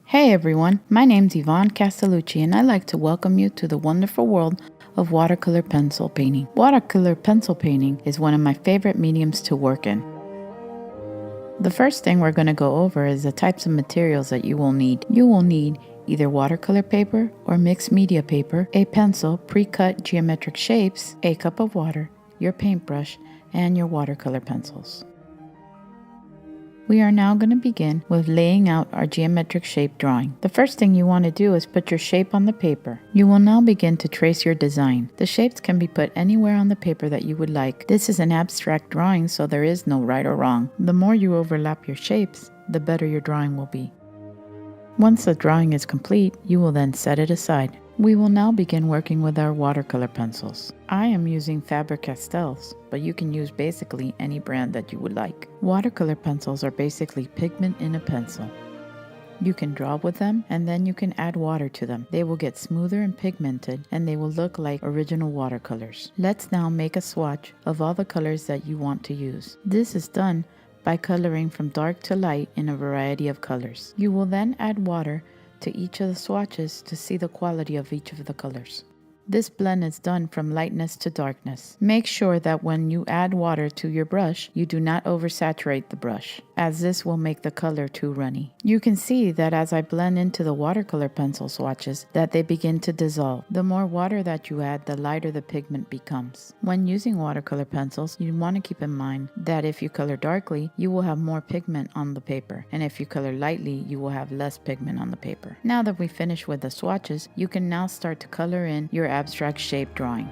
Hey everyone, my name's Castellucci and I'd like to welcome you to the wonderful world of watercolor pencil painting. Watercolor pencil painting is one of my favorite mediums to work in. The first thing we're going to go over is the types of materials that you will need. You will need either watercolor paper or mixed media paper, a pencil, pre-cut geometric shapes, a cup of water, your paintbrush, and your watercolor pencils. We are now going to begin with laying out our geometric shape drawing. The first thing you want to do is put your shape on the paper. You will now begin to trace your design. The shapes can be put anywhere on the paper that you would like. This is an abstract drawing, so there is no right or wrong. The more you overlap your shapes, the better your drawing will be. Once the drawing is complete, you will then set it aside. We will now begin working with our watercolor pencils. I am using Faber-Castells, but you can use basically any brand that you would like. Watercolor pencils are basically pigment in a pencil. You can draw with them and then you can add water to them. They will get smoother and pigmented and they will look like original watercolors. Let's now make a swatch of all the colors that you want to use. This is done by coloring from dark to light in a variety of colors. You will then add water to each of the swatches to see the quality of each of the colors. This blend is done from lightness to darkness. Make sure that when you add water to your brush, you do not oversaturate the brush, as this will make the color too runny. You can see that as I blend into the watercolor pencil swatches, that they begin to dissolve. The more water that you add, the lighter the pigment becomes. When using watercolor pencils, you want to keep in mind that if you color darkly, you will have more pigment on the paper, and if you color lightly, you will have less pigment on the paper. Now that we finish with the swatches, you can now start to color in your abstract shape drawing.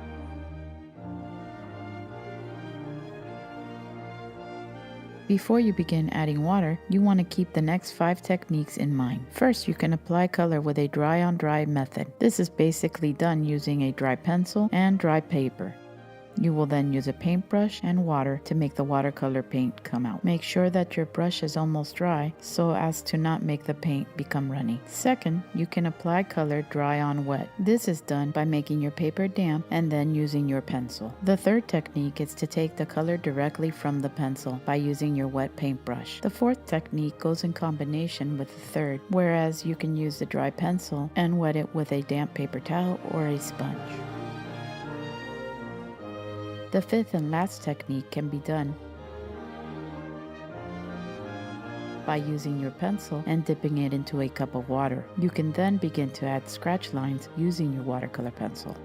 Before you begin adding water, you want to keep the next 5 techniques in mind. First, you can apply color with a dry on dry method. This is basically done using a dry pencil and dry paper. You will then use a paintbrush and water to make the watercolor paint come out. Make sure that your brush is almost dry so as to not make the paint become runny. Second, you can apply color dry on wet. This is done by making your paper damp and then using your pencil. The third technique is to take the color directly from the pencil by using your wet paintbrush. The fourth technique goes in combination with the third, whereas you can use the dry pencil and wet it with a damp paper towel or a sponge. The fifth and last technique can be done by using your pencil and dipping it into a cup of water. You can then begin to add scratch lines using your watercolor pencil.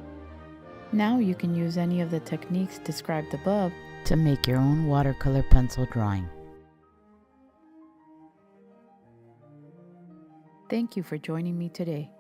Now you can use any of the techniques described above to make your own watercolor pencil drawing. Thank you for joining me today.